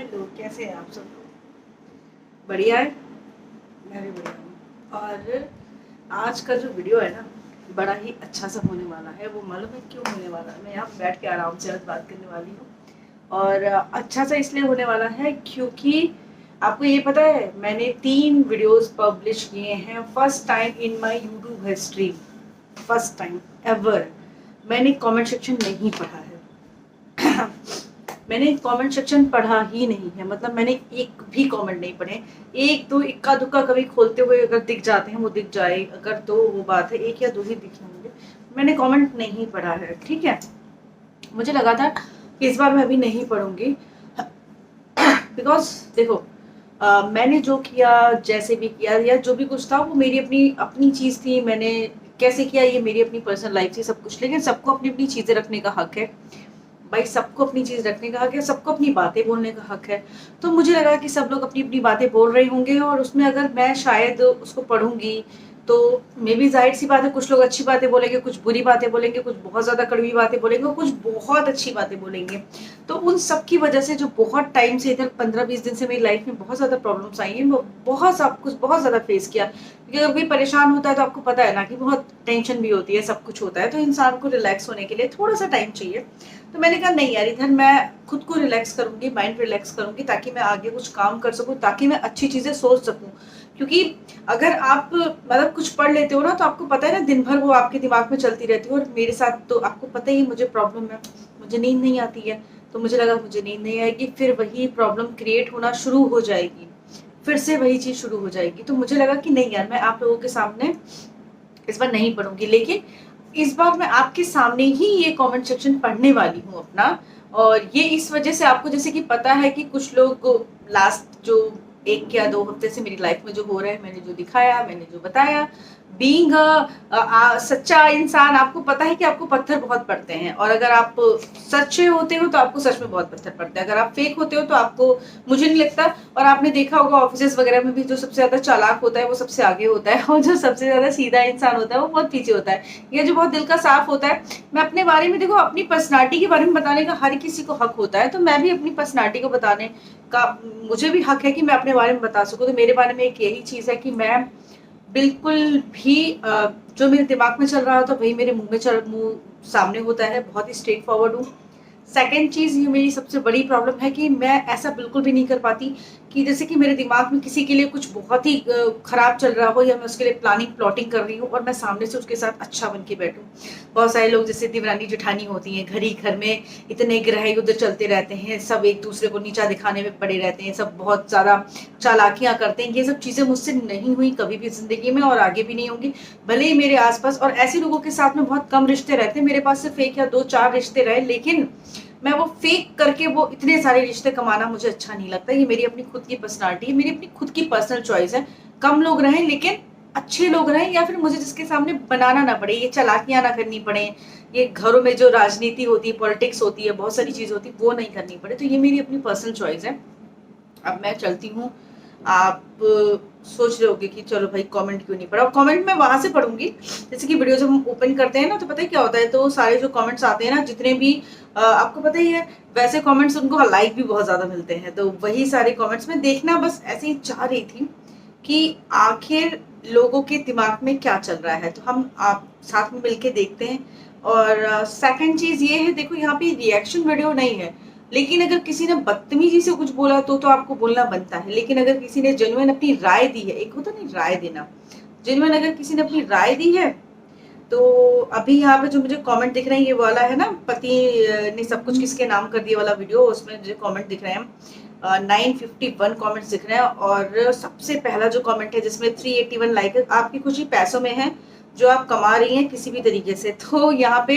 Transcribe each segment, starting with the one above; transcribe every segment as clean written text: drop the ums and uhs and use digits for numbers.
Hello, कैसे हैं आप सब लोग? बढ़िया है। मैं भी बढ़िया हूँ। और आज का जो वीडियो है ना, बड़ा ही अच्छा सा होने वाला है। वो मालूम है क्यों होने वाला है? मैं यहाँ बैठ के आराम से आज बात करने वाली हूँ। और अच्छा सा इसलिए होने वाला है क्योंकि आपको ये पता है, मैंने 3 वीडियोस पब्लिश किए हैं first time in my YouTube history. First time ever मैंने कमेंट सेक्शन नहीं पढ़ा है। मैंने कमेंट सेक्शन पढ़ा ही नहीं है, मतलब मैंने एक भी कमेंट नहीं पढ़े। एक दो इक्का दुक्का कभी खोलते हुए अगर दिख जाते हैं, वो दिख जाए अगर, तो वो बात है, एक या दो ही दिखे होंगे। मैंने कमेंट नहीं पढ़ा है, ठीक है। मुझे लगा था कि इस बार मैं अभी नहीं पढ़ूंगी, बिकॉज देखो, मैंने जो किया, जैसे भी किया या जो भी कुछ था, वो मेरी अपनी अपनी चीज थी। मैंने कैसे किया ये मेरी अपनी पर्सनल लाइफ थी, सब कुछ। लेकिन सबको अपनी अपनी चीजें रखने का हक है भाई, सबको अपनी चीज रखने का हक है, सबको अपनी बातें बोलने का हक है। तो मुझे लगा कि सब लोग अपनी अपनी बातें बोल रहे होंगे, और उसमें अगर मैं शायद उसको पढ़ूंगी तो मे भी जाहिर सी बात है, कुछ लोग अच्छी बातें बोलेंगे, कुछ बुरी बातें बोलेंगे, कुछ बहुत ज्यादा कड़वी बातें बोलेंगे और कुछ बहुत अच्छी बातें बोलेंगे। तो उन सब की वजह से, जो बहुत टाइम से, इधर 15-20 दिन से मेरी लाइफ में बहुत ज्यादा प्रॉब्लम्स आई हैं, बहुत सब कुछ बहुत ज्यादा फेस किया। क्योंकि अगर कोई परेशान होता है तो आपको पता है ना कि बहुत टेंशन भी होती है, सब कुछ होता है, तो इंसान को रिलैक्स होने के लिए थोड़ा सा टाइम चाहिए। तो मैंने कहा नहीं यार, इधर मैं खुद को रिलैक्स करूंगी, माइंड रिलैक्स करूंगी, ताकि मैं आगे कुछ काम कर सकूं, ताकि मैं अच्छी चीजें सोच सकूं। क्योंकि अगर आप मतलब कुछ पढ़ लेते हो ना, तो आपको पता है ना, दिन भर वो आपके दिमाग में चलती रहती है। और मेरे साथ तो आपको पता ही, मुझे प्रॉब्लम है, मुझे नींद नहीं आती है। तो मुझे लगा मुझे नींद नहीं आएगी, फिर वही प्रॉब्लम क्रिएट होना शुरू हो जाएगी, फिर से वही चीज शुरू हो जाएगी। तो मुझे लगा कि नहीं यार, मैं आप लोगों के सामने इस बार नहीं पढ़ूंगी। लेकिन इस बार मैं आपके सामने ही ये कमेंट सेक्शन पढ़ने वाली हूँ अपना। और ये इस वजह से, आपको जैसे कि पता है कि कुछ लोग लास्ट जो 1 या 2 हफ्ते से मेरी लाइफ में जो हो रहा है, मैंने जो दिखाया, मैंने जो बताया, बीइंग सच्चा इंसान, आपको पता है कि आपको पत्थर बहुत पड़ते हैं। और अगर आप सच्चे होते हो तो आपको सच में बहुत पत्थर पड़ते हैं। अगर आप फेक होते हो तो आपको, मुझे नहीं लगता। और आपने देखा होगा ऑफिस वगैरह में भी, जो सबसे ज्यादा चालाक होता है वो सबसे आगे होता है, और जो सबसे ज्यादा सीधा इंसान होता है वो बहुत पीछे होता है। ये जो बहुत दिल का साफ होता है। मैं अपने बारे में, देखो, अपनी पर्सनालिटी के बारे में बताने का हर किसी को हक होता है, तो मैं भी अपनी पर्सनालिटी को बताने का, मुझे भी हक है कि मैं अपने बारे में बता सकूं। तो मेरे बारे में एक यही चीज है कि मैं बिल्कुल भी जो मेरे दिमाग में चल रहा होता है वही मेरे मुंह सामने होता है, बहुत ही स्ट्रेट फॉरवर्ड हूँ। सेकंड चीज, ये मेरी सबसे बड़ी प्रॉब्लम है कि मैं ऐसा बिल्कुल भी नहीं कर पाती कि जैसे कि मेरे दिमाग में किसी के लिए कुछ बहुत ही खराब चल रहा हो, या मैं उसके लिए प्लानिंग प्लॉटिंग कर रही हूँ और मैं सामने से उसके साथ अच्छा बन के बैठूं। बहुत सारे लोग जैसे देवरानी जेठानी होती हैं, घर ही घर में इतने ग्रह युद्ध चलते रहते हैं, सब एक दूसरे को नीचा दिखाने में पड़े रहते हैं, सब बहुत ज्यादा चालाकियां करते हैं। ये सब चीजें मुझसे नहीं हुई कभी भी जिंदगी में, और आगे भी नहीं होंगी। भले ही मेरे आसपास और ऐसे लोगों के साथ में बहुत कम रिश्ते रहते हैं, मेरे पास सिर्फ 1 या 2 4 रिश्ते रहे, लेकिन मैं वो फेक करके वो इतने सारे रिश्ते कमाना मुझे अच्छा नहीं लगता। ये मेरी अपनी खुद की पर्सनालिटी है, मेरी अपनी खुद की पर्सनल चॉइस है। कम लोग रहें लेकिन अच्छे लोग रहें, या फिर मुझे जिसके सामने बनाना ना पड़े, ये चालाकियां ना करनी पड़े, ये घरों में जो राजनीति होती है, पॉलिटिक्स होती है, बहुत सारी चीज होती है, वो नहीं करनी पड़े। तो ये मेरी अपनी पर्सनल चॉइस है। अब मैं चलती हूँ। आप सोच रहे होगे कि चलो भाई कमेंट क्यों नहीं पढ़ा, और कमेंट मैं वहां से पढ़ूंगी। जैसे कि वीडियो जब हम ओपन करते हैं ना, तो पता है क्या होता है, तो सारे जो कमेंट्स आते हैं ना, जितने भी आपको पता ही है, वैसे कमेंट्स उनको लाइक भी बहुत ज्यादा मिलते हैं। तो वही सारे कमेंट्स में देखना, बस ऐसे ही चाह रही थी कि आखिर लोगों के दिमाग में क्या चल रहा है। तो हम आप साथ में मिलके देखते हैं। और सेकंड चीज ये है, देखो यहाँ पे रिएक्शन वीडियो नहीं है, लेकिन अगर किसी ने बदतमीजी से कुछ बोला तो आपको बोलना बनता है। लेकिन अगर किसी ने जेन्युइन अपनी राय दी है, एक होता नहीं राय देना, जेन्युइन अगर किसी ने अपनी राय दी है, तो अभी यहाँ पे जो मुझे कमेंट दिख रहे हैं, ये वाला है ना, पति ने सब कुछ किसके नाम कर दिया वाला वीडियो, उसमें मुझे कमेंट दिख रहे हैं 951 कमेंट्स दिख रहे हैं। और सबसे पहला जो कमेंट है जिसमें 381 लाइक है, आपकी खुशी पैसों में है जो आप कमा रही हैं किसी भी तरीके से। तो यहाँ पे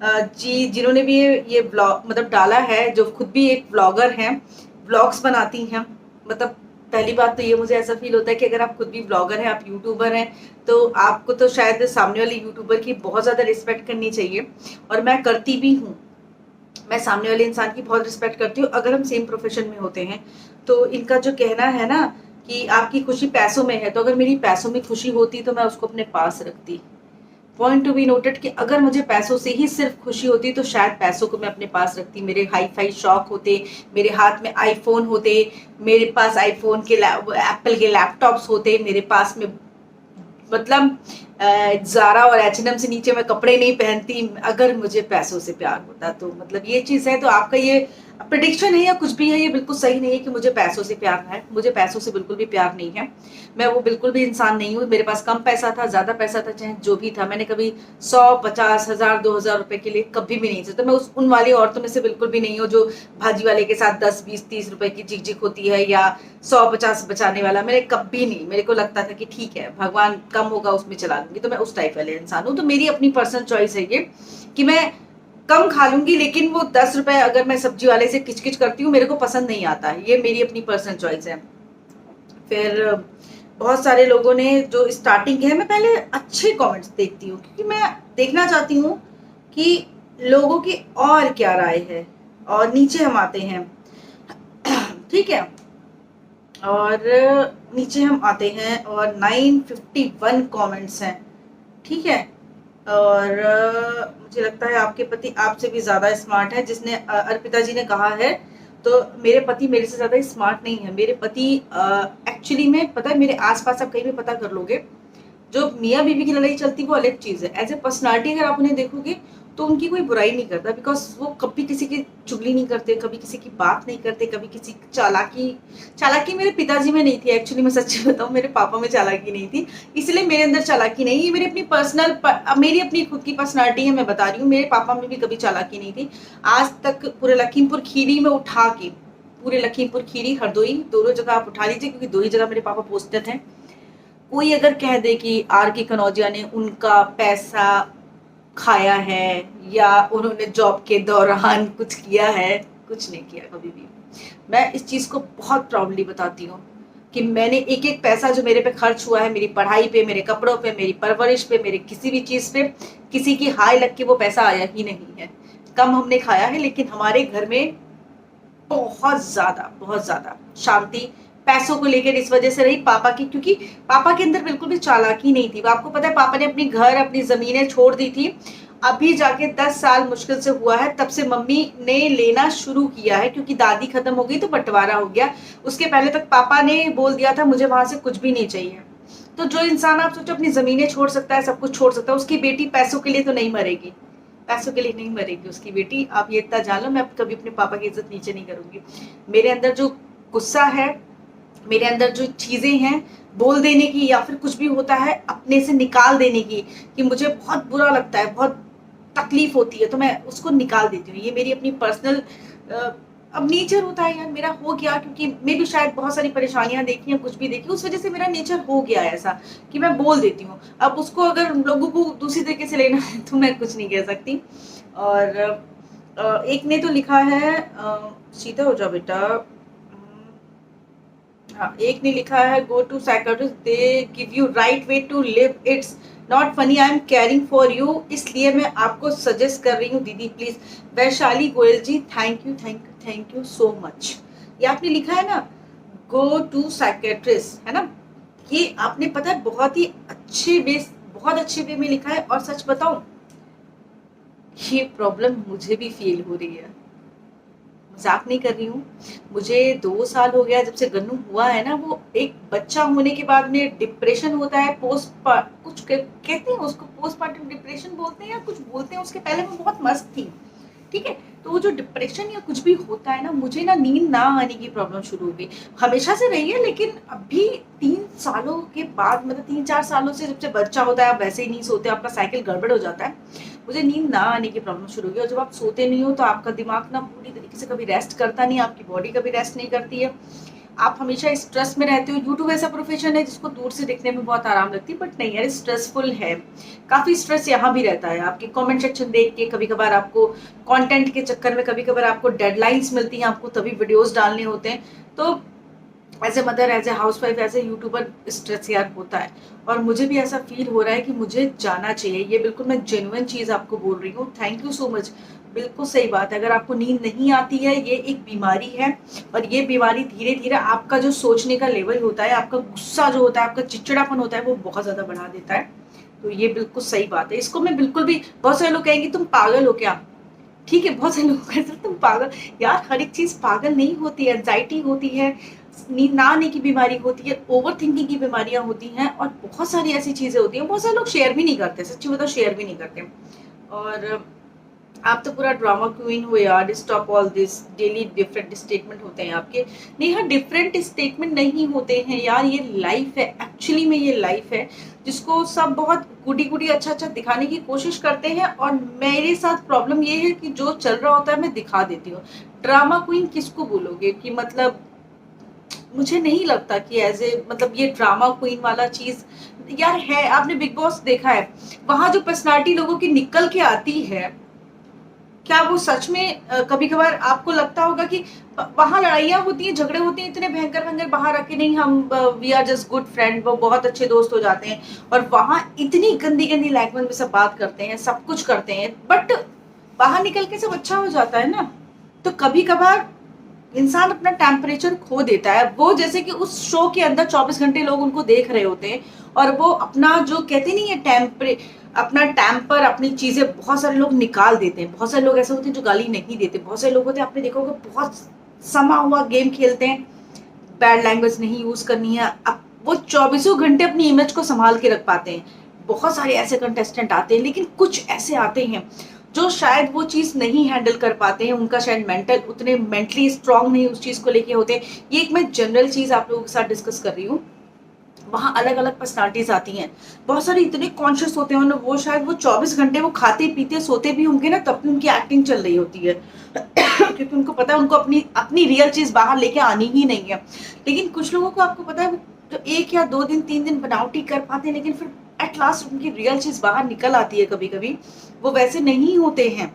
जी, जिन्होंने भी ये ब्लॉग मतलब डाला है, जो खुद भी एक ब्लॉगर हैं, ब्लॉग्स बनाती हैं, मतलब पहली बात तो ये मुझे ऐसा फील होता है कि अगर आप खुद भी ब्लॉगर हैं, आप यूट्यूबर हैं, तो आपको तो शायद सामने वाले यूट्यूबर की बहुत ज्यादा रिस्पेक्ट करनी चाहिए। और मैं करती भी हूँ, मैं सामने वाले इंसान की बहुत रिस्पेक्ट करती हूँ अगर हम सेम प्रोफेशन में होते हैं। तो इनका जो कहना है ना कि आपकी खुशी पैसों में है, तो अगर मेरी पैसों में खुशी होती तो मैं उसको अपने पास रखती। पॉइंट टू बी नोटेड कि अगर मुझे पैसों से ही सिर्फ खुशी होती तो शायद पैसों को मैं अपने पास रखती, मेरे हाई फाई शौक होते, मेरे हाथ में आईफोन होते, मेरे पास आईफोन के एप्पल के लैपटॉप्स होते, मेरे पास में मतलब ज़ारा और H&M से नीचे मैं कपड़े नहीं पहनती अगर मुझे पैसों से प्यार होता। तो मतलब ये चीज़ है। तो आपका ये प्रेडिक्शन है या कुछ भी है, ये बिल्कुल सही नहीं है कि मुझे पैसों से प्यार है। मुझे पैसों से बिल्कुल भी प्यार नहीं है। मैं वो बिल्कुल भी इंसान नहीं हूँ। मेरे पास कम पैसा था, ज़्यादा पैसा था, चाहे जो भी था, मैंने कभी 100, 50, 1000, 2000 रुपए के लिए कभी भी नहीं सोचा। मैं उन वाली औरतों में से बिल्कुल भी नहीं हूँ जो भाजी वाले के साथ 10, 20, 30 रुपए की झिक झिक होती है या 100, 50 बचाने वाला। मेरे कभी नहीं, मेरे को लगता था कि ठीक है, भगवान कम होगा उसमें चला लूंगी। तो मैं उस टाइप वाले इंसान हूँ। तो मेरी अपनी पर्सनल चॉइस है ये कि मैं कम खा लूंगी, लेकिन वो 10 रुपए अगर मैं सब्जी वाले से किचकिच करती हूँ, मेरे को पसंद नहीं आता है। ये मेरी अपनी पर्सनल चॉइस है। फिर बहुत सारे लोगों ने जो स्टार्टिंग है, मैं पहले अच्छे कमेंट्स देखती हूँ क्योंकि मैं देखना चाहती हूँ कि लोगों की और क्या राय है। और नीचे हम आते हैं, ठीक है, और नीचे हम आते हैं और 951 कमेंट्स हैं, ठीक है। और मुझे लगता है आपके पति आपसे भी ज्यादा स्मार्ट है, जिसने अर्पिता जी ने कहा है। तो मेरे पति मेरे से ज्यादा स्मार्ट नहीं है। मेरे पति एक्चुअली में, पता है, मेरे आसपास आप कहीं भी पता कर लोगे, जो मियाँ बीवी की लड़ाई चलती है वो अलग चीज है। एज ए पर्सनालिटी अगर आप उन्हें देखोगे तो उनकी कोई बुराई नहीं करता, बिकॉज वो कभी किसी की चुगली नहीं करते, कभी किसी की बात नहीं करते, कभी किसी की चालाकी मेरे पिताजी में नहीं थी। एक्चुअली मैं सच्ची बताऊं, मेरे पापा में चालाकी नहीं थी, इसलिए मेरे अंदर चालाकी नहीं। ये मेरी अपनी मेरी अपनी खुद की पर्सनालिटी है, मैं बता रही हूँ। मेरे पापा में भी कभी चालाकी नहीं थी। आज तक पूरे लखीमपुर खीरी में उठा के, पूरे लखीमपुर खीरी, हरदोई, दोनों जगह आप उठा लीजिए, क्योंकि दो ही जगह मेरे पापा पोस्टेड हैं। कोई अगर कह दे कि आर के कनौजिया ने उनका पैसा खाया है या उन्होंने जॉब के दौरान कुछ किया है, कुछ नहीं किया कभी भी। मैं इस चीज को बहुत प्राउडली बताती हूँ कि मैंने एक एक पैसा जो मेरे पे खर्च हुआ है, मेरी पढ़ाई पे, मेरे कपड़ों पे, मेरी परवरिश पे, मेरे किसी भी चीज पे, किसी की हाय लग के वो पैसा आया ही नहीं है। कम हमने खाया है, लेकिन हमारे घर में बहुत ज्यादा शांति पैसों को लेकर इस वजह से रही पापा की, क्योंकि पापा के अंदर बिल्कुल भी चालाकी नहीं थी। आपको पता है, पापा ने अपनी घर, अपनी जमीनें छोड़ दी थी। अभी जाके 10 साल मुश्किल से हुआ है, तब से मम्मी ने लेना शुरू किया है, क्योंकि दादी खत्म हो गई तो बंटवारा हो गया। उसके पहले तक पापा ने बोल दिया था मुझे वहां से कुछ भी नहीं चाहिए। तो जो इंसान, आप सोचो, अपनी जमीनें छोड़ सकता है, सब कुछ छोड़ सकता है, उसकी बेटी पैसों के लिए तो नहीं मरेगी, पैसों के लिए नहीं मरेगी उसकी बेटी। आप ये इतना जान लो, मैं कभी अपने पापा की इज्जत नीचे नहीं करूंगी। मेरे अंदर जो गुस्सा है, मेरे अंदर जो चीजें हैं बोल देने की, या फिर कुछ भी होता है अपने से निकाल देने की, कि मुझे बहुत बुरा लगता है, बहुत तकलीफ होती है, तो मैं उसको निकाल देती हूँ। ये मेरी अपनी पर्सनल अब नेचर होता है यार, मेरा हो गया, क्योंकि मैं भी शायद बहुत सारी परेशानियां देखी या कुछ भी देखी, उस वजह से मेरा नेचर हो गया ऐसा कि मैं बोल देती हूँ। अब उसको अगर लोगों को दूसरी तरीके से लेना है तो मैं कुछ नहीं कह सकती। और एक ने तो लिखा है, सीधा हो जाओ बेटा, हाँ, एक ने लिखा है, go to psychiatrist, they give you right way to live, it's not funny, I am caring for you, इसलिए मैं आपको सजेस्ट कर रही हूँ दीदी please. Vaishali Goyal ji, thank you, thank you, thank you so much. ये आपने लिखा है ना, गो टू साइकियाट्रिस्ट, है ना, ये आपने पता है बहुत ही बहुत अच्छे वे में लिखा है। और सच बताऊं, ये प्रॉब्लम मुझे भी फील हो रही है, मजाक नहीं कर रही हूँ। मुझे 2 साल हो गया जब से गन्नू हुआ है ना। वो एक बच्चा होने के बाद में डिप्रेशन होता है, कहते हैं उसको, पोस्टमार्टम डिप्रेशन बोलते हैं या कुछ बोलते हैं। उसके पहले मैं बहुत मस्त थी, ठीक है। तो वो जो डिप्रेशन या कुछ भी होता है ना, मुझे ना नींद ना आने की प्रॉब्लम शुरू हो गई। हमेशा से रही है, लेकिन अभी 3 सालों के बाद, मतलब 3-4 सालों से, जब से बच्चा होता है आप वैसे ही नहीं सोते, आपका साइकिल गड़बड़ हो जाता है, मुझे नींद ना आने की प्रॉब्लम शुरू हो गई। और जब आप सोते नहीं हो तो आपका दिमाग ना पूरी तरीके से कभी रेस्ट करता नहीं, आपकी बॉडी कभी रेस्ट नहीं करती है, आप हमेशा स्ट्रेस में रहते हो। यूट्यूब ऐसा प्रोफेशन है जिसको दूर से देखने में बहुत आराम लगती है, बट नहीं यार, स्ट्रेसफुल है। काफी स्ट्रेस यहाँ भी रहता है, आपके कमेंट सेक्शन देख के, कभी कभार आपको कंटेंट के चक्कर में, कभी कभार आपको डेडलाइंस मिलती हैं, आपको तभी वीडियोस डालने होते हैं। तो as a mother, as a housewife, as a YouTuber, stress यार होता है। और मुझे भी ऐसा फील हो रहा है कि मुझे जाना चाहिए। ये बिल्कुल मैं जेन्युइन चीज आपको बोल रही हूँ। थैंक यू सो मच, बिल्कुल सही बात है। अगर आपको नींद नहीं आती है, ये एक बीमारी है, और ये बीमारी धीरे धीरे आपका जो सोचने का लेवल होता है, आपका गुस्सा जो होता है, आपका चिड़चिड़ापन होता है, वो बहुत ज्यादा बढ़ा देता है। तो ये बिल्कुल सही बात है, इसको मैं बिल्कुल भी, बहुत सारे लोग कहेंगे तुम पागल हो क्या, ठीक है, बहुत सारे लोग कहते हैं तुम पागल, यार हर एक चीज पागल नहीं होती है, एंजाइटी होती है, नींद ना आने की बीमारी होती है, ओवर थिंकिंग की बीमारियां होती हैं, और बहुत सारी ऐसी चीजें होती हैं, बहुत सारे लोग शेयर भी नहीं करते, सच्ची बताओ शेयर भी नहीं करते। और आप तो पूरा ड्रामा क्वीन हो यार, stop all this, daily different statement होते हैं आपके। नहीं हाँ, डिफरेंट स्टेटमेंट नहीं होते हैं यार, ये लाइफ है, एक्चुअली में ये लाइफ है, जिसको सब बहुत गुडी गुडी अच्छा अच्छा दिखाने की कोशिश करते हैं, और मेरे साथ प्रॉब्लम ये है कि जो चल रहा होता है मैं दिखा देती हूँ। ड्रामा क्वीन किसको बोलोगे, कि मतलब मुझे नहीं लगता कि एज ए मतलब ये ड्रामा क्वीन वाला चीज यार है। आपने बिग बॉस देखा है, वहां जो पर्सनालिटी लोगों की निकल के आती है, क्या वो सच में कभी कभार आपको लगता होगा कि वहां लड़ाइयाँ होती हैं, झगड़े होते हैं इतने भयंकर भयंकर, बाहर आके नहीं हम we are just good friend, वो बहुत अच्छे दोस्त हो जाते हैं, और वहां इतनी गंदी गंदी लैंग्वेज में सब बात करते हैं, सब कुछ करते हैं, बट बाहर निकल के सब अच्छा हो जाता है ना। तो कभी कभार इंसान अपना टेम्परेचर खो देता है, वो जैसे कि उस शो के अंदर 24 घंटे लोग उनको देख रहे होते हैं, और वो अपना जो कहते नहीं है अपना टेम्पर, अपनी चीजें बहुत सारे लोग निकाल देते हैं। बहुत सारे लोग ऐसे होते हैं जो गाली नहीं देते, बहुत सारे लोग होते हैं आपने देखा होगा बहुत समा हुआ गेम खेलते हैं, बैड लैंग्वेज नहीं यूज करनी है, अब वो 24 घंटे अपनी इमेज को संभाल के रख पाते हैं। बहुत सारे ऐसे कंटेस्टेंट आते हैं, लेकिन कुछ ऐसे आते हैं जो शायद वो चीज नहीं हैंडल कर पाते हैं, उनका शायद उतने मेंटली स्ट्रांग नहीं उस चीज को लेके होते। ये एक मैं जनरल चीज आप लोगों के साथ डिस्कस कर रही हूँ। वहां अलग अलग पर्सनालिटीज आती हैं, बहुत सारे इतने कॉन्शियस होते हैं, वो शायद वो 24 घंटे वो खाते पीते सोते भी होंगे ना, तब भी उनकी एक्टिंग चल रही होती है क्योंकि उनको पता है उनको अपनी अपनी रियल चीज बाहर लेके आनी ही नहीं है। लेकिन कुछ लोगों को आपको पता है, वो जो 1 या 2 दिन 3 दिन बनावटी कर पाते हैं, लेकिन फिर एट लास्ट उनकी रियल चीज बाहर निकल आती है। कभी कभी वो वैसे नहीं होते हैं,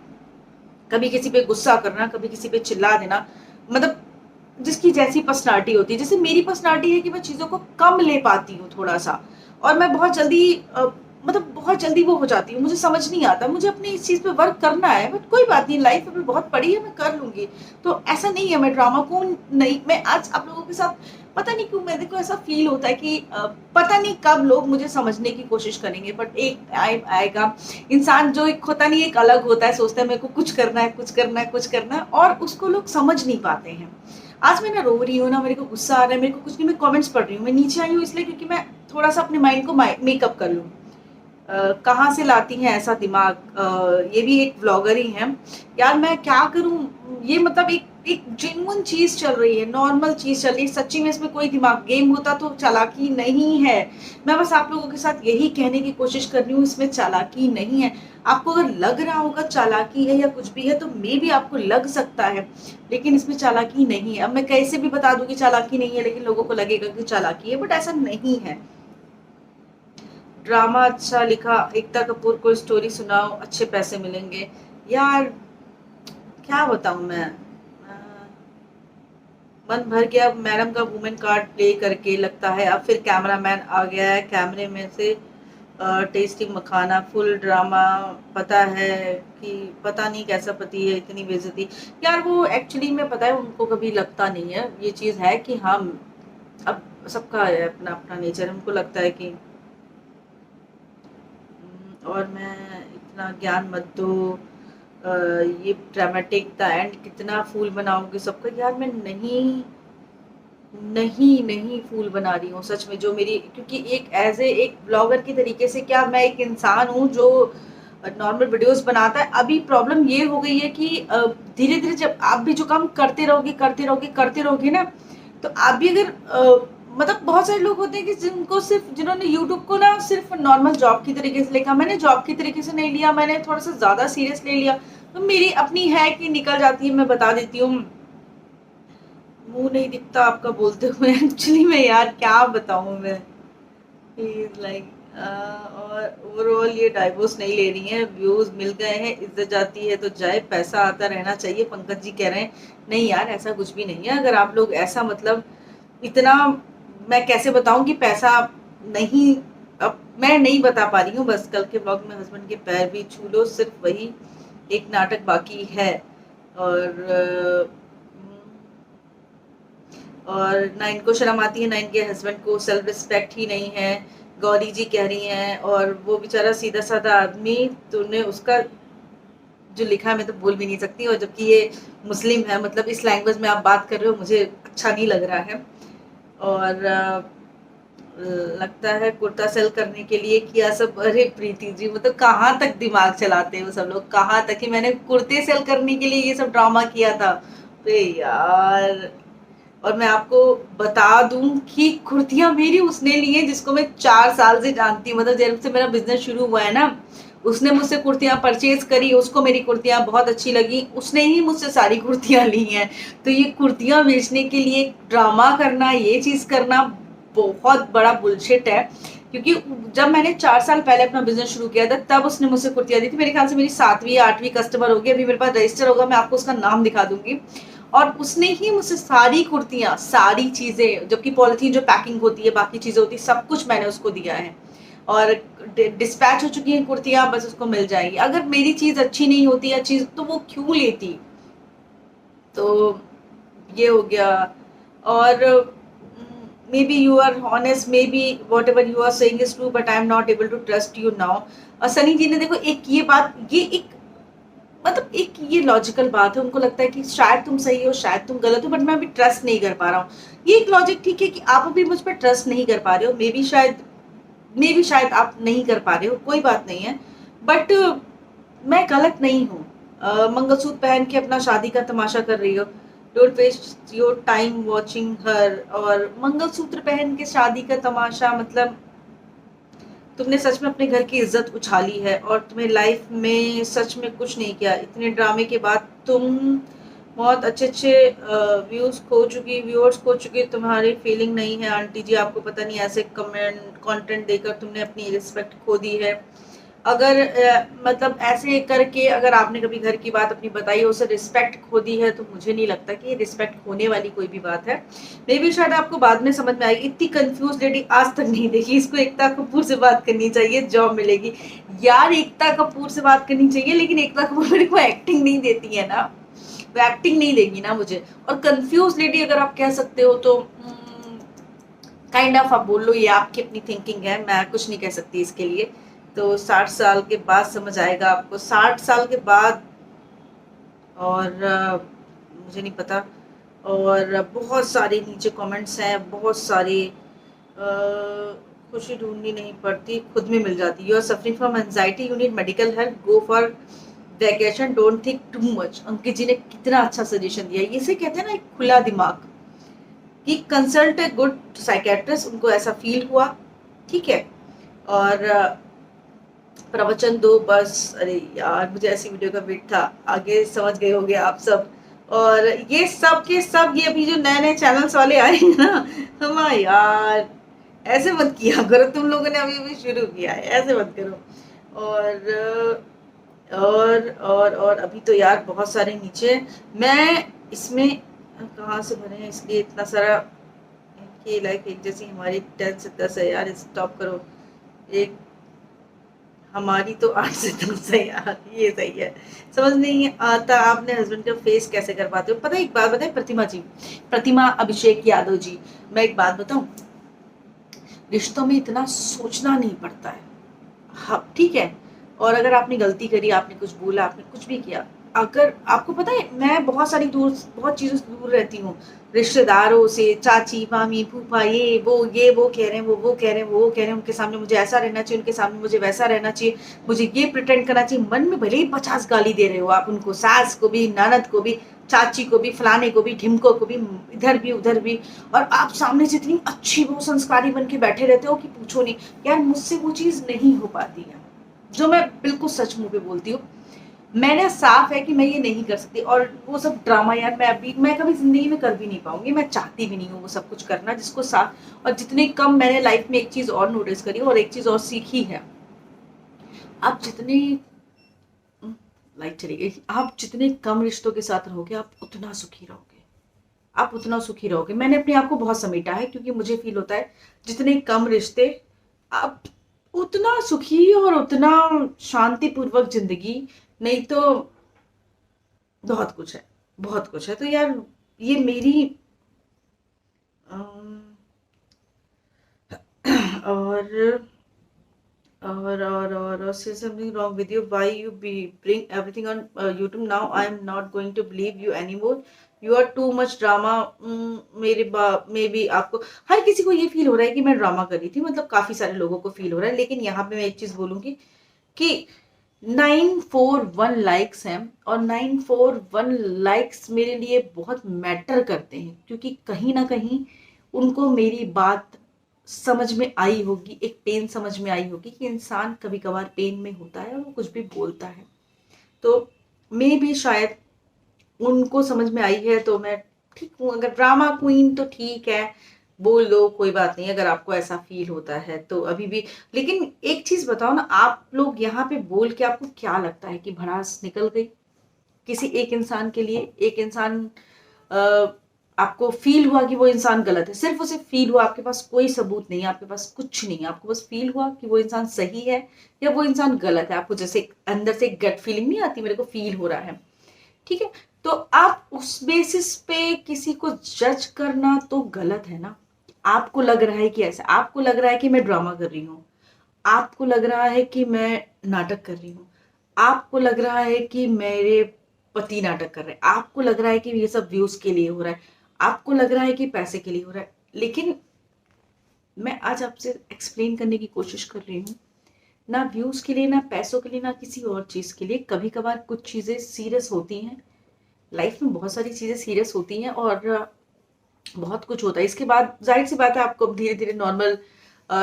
कभी किसी पे गुस्सा करना, कभी किसी पे चिल्ला देना, मतलब जिसकी जैसी पर्सनालिटी होती है। जैसे मेरी पर्सनालिटी है कि मैं चीजों को कम ले पाती हूँ थोड़ा सा, और मैं बहुत जल्दी मतलब बहुत जल्दी वो हो जाती हूँ, मुझे समझ नहीं आता, मुझे अपनी इस चीज पे वर्क करना है, बट कोई बात नहीं, लाइफ अभी बहुत बड़ी है, मैं कर लूंगी। तो ऐसा नहीं है, मैं ड्रामा को नहीं, मैं आज आप लोगों के साथ पता नहीं क्यों मेरे को ऐसा फील होता है कि पता नहीं कब लोग मुझे समझने की कोशिश करेंगे, बट एक आएगा इंसान जो एक होता नहीं, एक अलग होता है, सोचता है मेरे को कुछ करना है, कुछ करना है, कुछ करना है, और उसको लोग समझ नहीं पाते हैं। आज मैं ना रो रही हूँ ना, मेरे को गुस्सा आ रहा है, मेरे को कुछ नहीं, मैं कमेंट्स पढ़ रही हूँ, मैं नीचे आई हूँ इसलिए क्योंकि मैं थोड़ा सा अपने माइंड को मेकअप कर लूँ। कहाँ से लाती हैं ऐसा दिमाग, ये भी एक व्लॉगर ही है यार, मैं क्या करूं। ये मतलब एक एक जेन्युइन चीज चल रही है, नॉर्मल चीज चल रही है, सच्ची में इसमें कोई दिमाग गेम होता तो चालाकी नहीं है। मैं बस आप लोगों के साथ यही कहने की कोशिश कर रही हूँ, इसमें चालाकी नहीं है। आपको अगर लग रहा होगा चालाकी है या कुछ भी है, तो मे भी आपको लग सकता है, लेकिन इसमें चालाकी नहीं है। अब मैं कैसे भी बता दूं कि चालाकी नहीं है, लेकिन लोगों को लगेगा कि चालाकी है, बट ऐसा नहीं है। ड्रामा अच्छा लिखा, एकता कपूर को स्टोरी सुनाओ, अच्छे पैसे मिलेंगे। यार क्या बताऊं मैं, मन भर गया मैडम का वुमेन कार्ड प्ले करके, लगता है अब फिर कैमरामैन आ गया है, कैमरे में से टेस्टी मखाना, फुल ड्रामा। पता है कि पता नहीं कैसा पति है, इतनी बेइज्जती। यार वो एक्चुअली में पता है उनको कभी लगता नहीं है, ये चीज है कि हम अब सबका है अपना अपना नेचर, उनको लगता है कि और मैं इतना ज्ञान मत दो, ये ड्रामेटिक द एंड कितना फूल बनाओगे सबका। यार मैं नहीं नहीं नहीं फूल बना रही हूँ सच में, जो मेरी, क्योंकि एक एज ए एक ब्लॉगर की तरीके से, क्या मैं एक इंसान हूँ जो नॉर्मल वीडियोस बनाता है। अभी प्रॉब्लम ये हो गई है कि धीरे धीरे जब आप भी जो काम करते रहोगे ना, तो आप भी अगर मतलब बहुत सारे लोग होते हैं कि जिनको सिर्फ, जिन्होंने यूट्यूब को ना सिर्फ नॉर्मल जॉब की तरीके से लेकर, मैंने जॉब की तरीके से नहीं लिया, मैंने थोड़ा सा ज्यादा सीरियस ले लिया। तो मेरी अपनी है कि निकल जाती है, मैं बता देती हूँ, मुंह नहीं दिखता आपका बोलते हुए एक्चुअली में यार क्या बताऊं मैं। लाइक और ओवरऑल ये डाइवोर्स नहीं ले रही है, व्यूज मिल गए हैं, इज्जत जाती है तो जाए, पैसा आता रहना चाहिए, पंकज जी कह रहे हैं। नहीं यार ऐसा कुछ भी नहीं है, अगर आप लोग ऐसा मतलब इतना, मैं कैसे बताऊं कि पैसा नहीं, अब मैं नहीं बता पा रही हूँ, बस कल के ब्लॉग में हस्बैंड के पैर भी छू लो, सिर्फ वही एक नाटक बाकी है। और और ना इनको शर्म आती है, ना इनके हस्बैंड को सेल्फ रिस्पेक्ट ही नहीं है, गौरी जी कह रही हैं, और वो बेचारा सीधा साधा आदमी, तूने उसका जो लिखा है मैं तो बोल भी नहीं सकती, और जबकि ये मुस्लिम है, मतलब इस लैंग्वेज में आप बात कर रहे हो, मुझे अच्छा नहीं लग रहा है। और लगता है कुर्ता सेल करने के लिए किया सब। अरे प्रीति जी, मतलब कहाँ तक दिमाग चलाते हो सब लोग, कहाँ तक कि मैंने कुर्ते सेल करने के लिए ये सब ड्रामा किया था। अरे यार, और मैं आपको बता दूं कि कुर्तियां मेरी उसने ली है जिसको मैं 4 साल से जानती हूँ, मतलब जब से मेरा बिजनेस शुरू हुआ है ना, उसने मुझसे कुर्तियां परचेज करी, उसको मेरी कुर्तियां बहुत अच्छी लगी, उसने ही मुझसे सारी कुर्तियां ली हैं। तो ये कुर्तियां बेचने के लिए ड्रामा करना, ये चीज करना बहुत बड़ा बुलशिट है। क्योंकि जब मैंने 4 साल पहले अपना बिजनेस शुरू किया था, तब उसने मुझसे कुर्तियां दी थी। मेरे ख्याल से मेरी 7वीं या 8वीं कस्टमर होगी, अभी मेरे पास रजिस्टर होगा, मैं आपको उसका नाम दिखा दूंगी। और उसने ही मुझसे सारी कुर्तियां, सारी चीजें, जबकि पॉलिथीन जो पैकिंग होती है, बाकी चीजें होती है, सब कुछ मैंने उसको दिया है। और डिस्पैच हो चुकी हैं कुर्तियां, बस उसको मिल जाएगी। अगर मेरी चीज अच्छी नहीं होती या चीज, तो वो क्यों लेती। तो ये हो गया। और maybe you are honest, maybe whatever you are saying is true, but I am not able to trust you now. और सनी जी ने देखो, एक ये बात, ये एक मतलब एक ये लॉजिकल बात है, उनको लगता है कि शायद तुम सही हो, शायद तुम गलत हो, बट मैं अभी ट्रस्ट नहीं कर पा रहा हूँ। ये एक लॉजिक ठीक है कि आप अभी मुझ पर ट्रस्ट नहीं कर पा रहे हो, मे बी शायद आप नहीं कर पा रहे हो, कोई बात नहीं है। बट मैं गलत नहीं हूँ। मंगलसूत्र पहन के अपना शादी का तमाशा कर रही हो, don't waste your time watching her. और मंगलसूत्र पहन के शादी का तमाशा, मतलब तुमने सच में अपने घर की इज्जत उछाली है, और तुम्हें लाइफ में सच में कुछ नहीं किया। इतने ड्रामे के बाद तुम बहुत अच्छे अच्छे व्यूअर्स खो चुकी, तुम्हारी फीलिंग नहीं है आंटी जी, आपको पता नहीं ऐसे कमेंट कंटेंट देकर तुमने अपनी रिस्पेक्ट खो दी है। अगर मतलब ऐसे करके अगर आपने कभी घर की बात अपनी बताई है, उसे रिस्पेक्ट खो दी है, तो मुझे नहीं लगता कि ये रिस्पेक्ट खोने वाली कोई भी बात है। मे भी शायद आपको बाद में समझ में आएगी। इतनी कंफ्यूज लेडी आज तक नहीं देखी। इसको एकता कपूर से बात करनी चाहिए, जॉब मिलेगी। यार एकता कपूर से बात करनी चाहिए, लेकिन एकता कपूर मेरे को एक्टिंग नहीं देती है ना, वो एक्टिंग नहीं देगी ना मुझे। और कंफ्यूज लेडी अगर आप कह सकते हो तो काइंड ऑफ आप बोल लो, ये आपकी अपनी थिंकिंग है, मैं कुछ नहीं कह सकती इसके लिए। तो 60 साल के बाद समझ आएगा आपको, 60 साल के बाद। और मुझे नहीं पता। और बहुत सारे नीचे कमेंट्स हैं, बहुत सारे। खुशी ढूंढनी नहीं पड़ती, खुद में मिल जाती। You are suffering from anxiety, you need medical help, go for vacation, don't think too much. Ankit ji ने कितना अच्छा सजेशन दिया। इसे कहते हैं ना एक खुला दिमाग, कि कंसल्ट ए गुड साइकेट्रिस्ट, उनको ऐसा फील हुआ, ठीक है। और प्रवचन दो बस। अरे यार, मुझे ऐसी वीडियो का वेट था, आगे समझ गए होंगे आप सब। और ये सब के सब, ये अभी जो नए नए चैनल्स वाले आए हैं ना, हम यार ऐसे मत किया करो, तुम लोगों ने अभी अभी शुरू किया है, ऐसे मत करो। और अभी तो यार बहुत सारे नीचे, मैं इसमें कहाँ से भरे हैं, इसलिए इतना सारा। इनकी लाइफ एक जैसी, हमारी 10 से 10 है यार, स्टॉप करो। एक हमारी तो 8 से 10 है यार, ये सही है। समझ नहीं आता आपने हस्बैंड का फेस कैसे कर पाते हो। पता है, एक बात बताए प्रतिमा जी, प्रतिमा अभिषेक यादव जी, मैं एक बात बताऊं, रिश्तों में इतना सोचना नहीं पड़ता है। हाँ ठीक है। और अगर आपने गलती करी, आपने कुछ बोला, आपने कुछ भी किया, अगर आपको पता है, मैं बहुत चीजों से दूर रहती हूँ, रिश्तेदारों से, चाची मामी फूफा, ये वो कह रहे हैं, वो कह रहे हैं, वो कह रहे हैं, उनके सामने मुझे ऐसा रहना चाहिए, उनके सामने मुझे वैसा रहना चाहिए, मुझे ये प्रिटेंड करना चाहिए। मन में भले ही 50 गाली दे रहे हो आप उनको, सास को भी, ननद को भी, चाची को भी, फलाने को भी, ढिमको को भी, इधर भी उधर भी। और आप सामने से इतनी अच्छी वो संस्कारी बन के बैठे रहते हो कि पूछो नहीं। यार मुझसे वो चीज नहीं हो पाती है, जो मैं बिल्कुल सच मुंह पे बोलती हूँ। मैंने साफ है कि मैं ये नहीं कर सकती। और वो सब ड्रामा यार, मैं कभी जिंदगी में कर भी नहीं पाऊंगी, मैं चाहती भी नहीं हूँ वो सब कुछ करना जिसको साथ। और जितने कम मैंने लाइफ में एक चीज और नोटिस करी और एक चीज और सीखी है, आप जितने लाइट चली गई, आप जितने कम रिश्तों के साथ रहोगे, आप उतना सुखी रहोगे, आप उतना सुखी रहोगे। मैंने अपने आप को बहुत समेटा है, क्योंकि मुझे फील होता है जितने कम रिश्ते, आप उतना सुखी और उतना शांतिपूर्वक जिंदगी। नहीं तो बहुत कुछ है, बहुत कुछ है। तो यार ये मेरी अम, और और say something wrong with you, why you bring everything on YouTube now, I am not going to believe you anymore, you are too much drama। मेरे में भी आपको, हर किसी को ये फील हो रहा है कि मैं ड्रामा कर रही थी, मतलब काफी सारे लोगों को फील हो रहा है। लेकिन यहाँ पे मैं एक चीज बोलूंगी कि 941 लाइक्स हैं, और 941 लाइक्स मेरे लिए बहुत मैटर करते हैं, क्योंकि कहीं ना कहीं उनको मेरी बात समझ में आई होगी, एक पेन समझ में आई होगी कि इंसान कभी कभार पेन में होता है और वो कुछ भी बोलता है। तो मैं भी शायद उनको समझ में आई है, तो मैं ठीक हूँ। अगर ड्रामा क्वीन तो ठीक है, बोल दो, कोई बात नहीं अगर आपको ऐसा फील होता है तो अभी भी। लेकिन एक चीज बताओ ना, आप लोग यहाँ पे बोल के आपको क्या लगता है कि भड़ास निकल गई किसी एक इंसान के लिए? एक इंसान आपको फील हुआ कि वो इंसान गलत है, सिर्फ उसे फील हुआ, आपके पास कोई सबूत नहीं है, आपके पास कुछ नहीं है, आपको बस फील हुआ कि वो इंसान सही है या वो इंसान गलत है। आपको जैसे अंदर से गट फीलिंग नहीं आती, मेरे को फील हो रहा है, ठीक है, तो आप उस बेसिस पे किसी को जज करना तो गलत है ना। आपको लग रहा है कि ऐसा, आपको लग रहा है कि मैं ड्रामा कर रही हूँ, आपको लग रहा है कि मैं नाटक कर रही हूँ, आपको लग रहा है कि मेरे पति नाटक कर रहे हैं, आपको लग रहा है कि ये सब व्यूज के लिए हो रहा है, आपको लग रहा है कि पैसे के लिए हो रहा है। लेकिन मैं आज आपसे एक्सप्लेन करने की कोशिश कर रही हूँ, ना व्यूज के लिए, ना पैसों के लिए, ना किसी और चीज के लिए। कभी कभार कुछ चीजें सीरियस होती हैं, लाइफ में बहुत सारी चीजें सीरियस होती हैं और बहुत कुछ होता है। इसके बाद जाहिर सी बात है आपको धीरे धीरे नॉर्मल,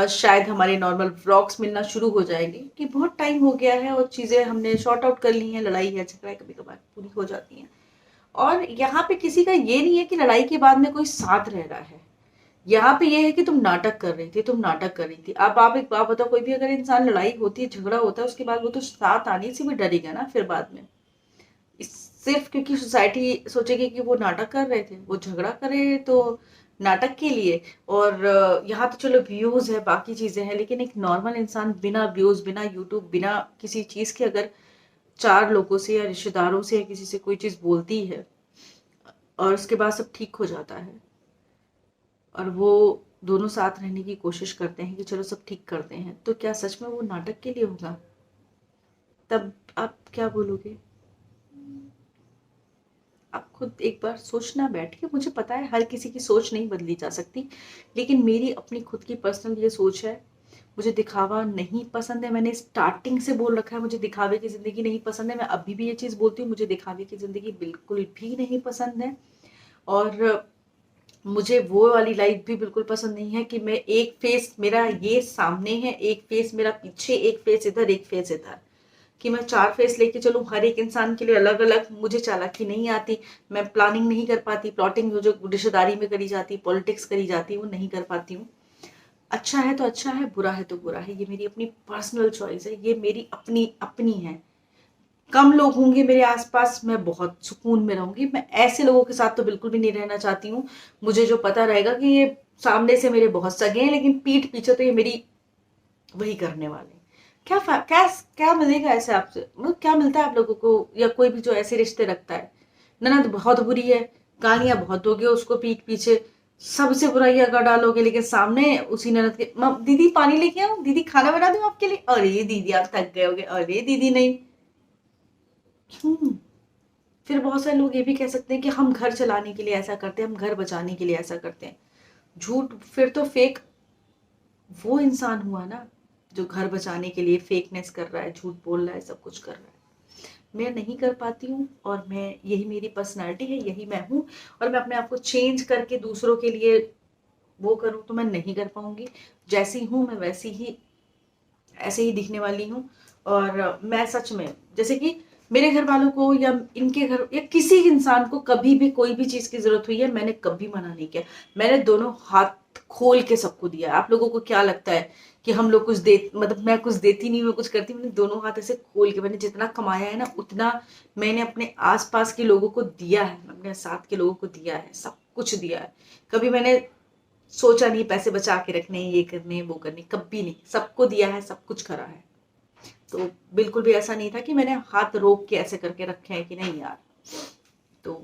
शायद हमारे नॉर्मल व्लॉग्स मिलना शुरू हो जाएंगे कि बहुत टाइम हो गया है और चीजें हमने शॉर्ट आउट कर ली हैं, लड़ाई है झगड़ा कभी कभार पूरी हो जाती हैं। और यहाँ पे किसी का ये नहीं है कि लड़ाई के बाद में कोई साथ रह रहा है, यहाँ पे ये है कि तुम नाटक कर रही थी, तुम नाटक कर रही थी। अब आप एक बात बताओ, कोई भी अगर इंसान, लड़ाई होती है, झगड़ा होता है, उसके बाद वो तो साथ आने से भी डरेगा ना फिर बाद में। सिर्फ क्योंकि सोसाइटी सोचेगी कि वो नाटक कर रहे थे, वो झगड़ा करे तो नाटक के लिए। और यहाँ तो चलो व्यूज है, बाकी चीजें हैं, लेकिन एक नॉर्मल इंसान बिना व्यूज, बिना यूट्यूब, बिना किसी चीज के अगर चार लोगों से या रिश्तेदारों से या किसी से कोई चीज बोलती है और उसके बाद सब ठीक हो जाता है, और वो दोनों साथ रहने की कोशिश करते हैं कि चलो सब ठीक करते हैं, तो क्या सच में वो नाटक के लिए होगा? तब आप क्या बोलोगे? आप खुद एक बार सोचना बैठ के। मुझे पता है हर किसी की सोच नहीं बदली जा सकती, लेकिन मेरी अपनी खुद की पर्सनल ये सोच है। मुझे दिखावा नहीं पसंद है, मैंने स्टार्टिंग से बोल रखा है मुझे दिखावे की जिंदगी नहीं पसंद है। मैं अभी भी ये चीज बोलती हूँ, मुझे दिखावे की जिंदगी बिल्कुल भी नहीं पसंद है। और मुझे वो वाली लाइफ भी बिल्कुल पसंद नहीं है कि मैं एक फेस मेरा ये सामने है, एक फेस मेरा पीछे, एक फेस इधर, एक फेस इधर, कि मैं चार फेस लेके चलूं हर एक इंसान के लिए अलग अलग। मुझे चालाकी नहीं आती, मैं प्लानिंग नहीं कर पाती, प्लॉटिंग जो रिश्तेदारी में करी जाती, पॉलिटिक्स करी जाती, वो नहीं कर पाती हूँ। अच्छा है तो अच्छा है, बुरा है तो बुरा है, ये मेरी अपनी पर्सनल चॉइस है, ये मेरी अपनी अपनी है। कम लोग होंगे मेरे आसपास, मैं बहुत सुकून में रहूंगी। मैं ऐसे लोगों के साथ तो बिल्कुल भी नहीं रहना चाहती हूँ, मुझे जो पता रहेगा कि ये सामने से मेरे बहुत सगे हैं, लेकिन पीठ पीछे तो ये मेरी वही करने वाले हैं। क्या क्या मिलेगा ऐसे आपसे? मतलब क्या मिलता है आप लोगों को, या कोई भी जो ऐसे रिश्ते रखता है? ननद बहुत बुरी है, गालियां बहुत दोगे उसको पीठ पीछे, सबसे बुराइयां कर डालोगे, लेकिन सामने उसी ननद के दीदी पानी लेके आओ, दीदी खाना बना दूं आपके लिए, अरे दीदी आप थक गए होगे, अरे दीदी नहीं। क्यों? फिर बहुत सारे लोग ये भी कह सकते हैं कि हम घर चलाने के लिए ऐसा करते हैं, हम घर बचाने के लिए ऐसा करते हैं। झूठ फिर तो फेक वो इंसान हुआ ना जो घर बचाने के लिए फेकनेस कर रहा है, झूठ बोल रहा है, सब कुछ कर रहा है। मैं नहीं कर पाती हूँ, और मैं, यही मेरी पर्सनैलिटी है, यही मैं हूँ। और मैं अपने आप को चेंज करके दूसरों के लिए वो करूँ तो मैं नहीं कर पाऊंगी। जैसी हूँ मैं वैसी ही, ऐसे ही दिखने वाली हूँ। और मैं सच में, जैसे कि मेरे घर वालों को या इनके घर या किसी इंसान को कभी भी कोई भी चीज की जरूरत हुई है, मैंने कभी मना नहीं किया। मैंने दोनों हाथ खोल के सबको दिया। आप लोगों को क्या लगता है कि हम लोग कुछ दे, मतलब मैं कुछ देती नहीं, मैं कुछ करती, मैंने दोनों हाथ ऐसे खोल के, मैंने जितना कमाया है ना उतना मैंने अपने आसपास के लोगों को दिया है, अपने साथ के लोगों को दिया है, सब कुछ दिया है। कभी मैंने सोचा नहीं पैसे बचा के रखने, ये करने वो करने, कभी नहीं। सबको दिया है, सब कुछ करा है। तो बिल्कुल भी ऐसा नहीं था कि मैंने हाथ रोक के ऐसे करके रखे हैं कि नहीं यार। तो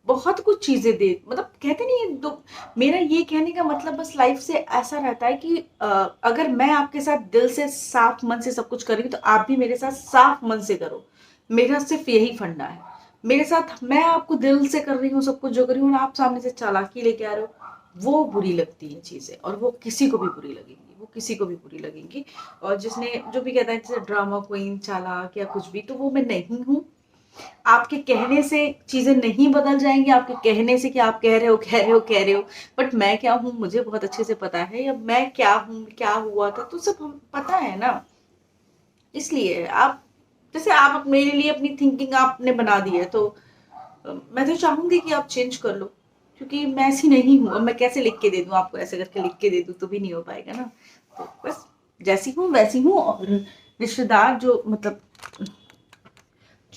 बहुत कुछ चीजें दे, मतलब कहते नहीं है दो। मेरा ये कहने का मतलब बस लाइफ से ऐसा रहता है कि अगर मैं आपके साथ दिल से साफ मन से सब कुछ कर रही हूँ तो आप भी मेरे साथ साफ मन से करो। मेरा सिर्फ यही फंडा है। मेरे साथ मैं आपको दिल से कर रही हूँ सब कुछ जो कर रही हूँ, और आप सामने से चालाकी लेके आ रहे हो, वो बुरी लगती है चीजें, और वो किसी को भी बुरी लगेंगी, वो किसी को भी बुरी लगेंगी। और जिसने जो भी कहता है जैसे ड्रामा क्वीन, चालाक या कुछ भी, तो वो मैं नहीं हूँ। आपके कहने से चीजें नहीं बदल जाएंगी, आपके कहने से कि आप कह रहे हो कह रहे हो कह रहे हो, बट मैं क्या हूँ मुझे बहुत अच्छे से पता है, या मैं क्या हूँ क्या हुआ था तो सब हम पता है ना। इसलिए आप जैसे आप मेरे लिए अपनी थिंकिंग आपने बना दी है, तो मैं तो चाहूंगी कि आप चेंज कर लो, क्योंकि मैं ऐसी नहीं हूँ। अब मैं कैसे लिख के दे दूँ आपको, ऐसे करके लिख के दे दूँ तो भी नहीं हो पाएगा ना। तो बस जैसी हूँ वैसी हूँ। और रिश्तेदार जो मतलब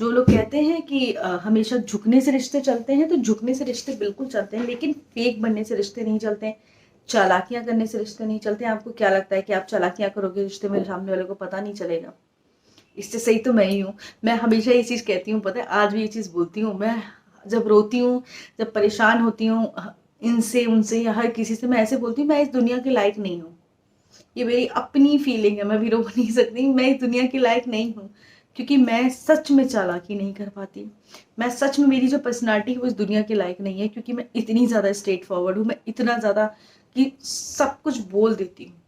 जो लोग कहते हैं कि हमेशा झुकने से रिश्ते चलते हैं, तो झुकने से रिश्ते बिल्कुल चलते हैं, लेकिन फेक बनने से रिश्ते नहीं चलते हैं। चालाकियां करने से रिश्ते नहीं चलते हैं। आपको क्या लगता है कि आप चालाकियां करोगे रिश्ते में सामने वाले को पता नहीं चलेगा? इससे सही तो मैं ही हूँ। मैं हमेशा ये चीज़ कहती हूँ, पता है, आज भी ये चीज़ बोलती हूँ। मैं जब रोती हूँ, जब परेशान होती हूँ इनसे उनसे या हर किसी से, मैं ऐसे बोलती हूँ मैं इस दुनिया के लायक नहीं हूँ। ये मेरी अपनी फीलिंग है, मैं भी रोक नहीं सकती, मैं इस दुनिया के लायक नहीं हूँ। क्योंकि मैं सच में चालाकी नहीं कर पाती। मैं सच में, मेरी जो पर्सनालिटी है वो इस दुनिया के लायक नहीं है, क्योंकि मैं इतनी ज़्यादा स्ट्रेट फॉरवर्ड हूँ, मैं इतना ज़्यादा कि सब कुछ बोल देती हूँ।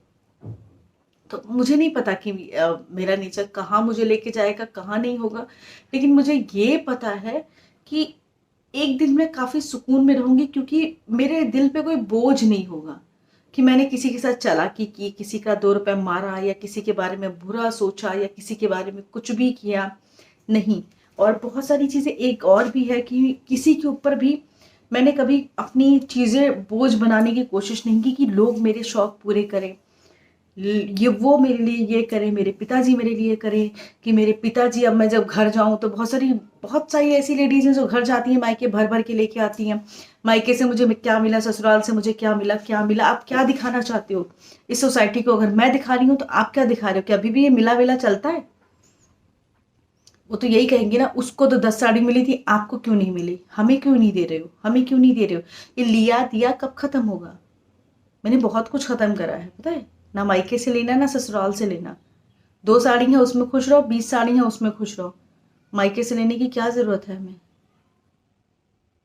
तो मुझे नहीं पता कि मेरा नेचर कहाँ मुझे लेके जाएगा, कहाँ नहीं होगा, लेकिन मुझे ये पता है कि एक दिन मैं काफ़ी सुकून में रहूँगी, क्योंकि मेरे दिल पे कोई बोझ नहीं होगा कि मैंने किसी के साथ चालाकी की, किसी का 2 रुपए मारा, या किसी के बारे में बुरा सोचा, या किसी के बारे में कुछ भी किया, नहीं। और बहुत सारी चीज़ें एक और भी है कि किसी के ऊपर भी मैंने कभी अपनी चीज़ें बोझ बनाने की कोशिश नहीं की कि लोग मेरे शौक पूरे करें, ये वो मेरे लिए ये करे, मेरे पिताजी मेरे लिए करे, कि मेरे पिताजी, अब मैं जब घर जाऊं तो बहुत सारी ऐसी लेडीज हैं जो घर जाती हैं मायके भर भर के लेके आती हैं, मायके से मुझे क्या मिला, ससुराल से मुझे क्या मिला क्या मिला। आप क्या दिखाना चाहते हो इस सोसाइटी को? अगर मैं दिखा रही हूँ तो आप क्या दिखा रहे हो? क्या अभी भी ये मिला विला चलता है? वो तो यही कहेंगे ना, उसको तो 10 साड़ी मिली थी, आपको क्यों नहीं मिली, हमें क्यों नहीं दे रहे हो, हमें क्यों नहीं दे रहे हो? ये लिया दिया कब खत्म होगा? मैंने बहुत कुछ खत्म करा है, पता है। ना मायके से लेना, ना ससुराल से लेना। 2 साड़ी है उसमें खुश रहो, 20 साड़ी है उसमें खुश रहो। मायके से लेने की क्या जरूरत है हमें?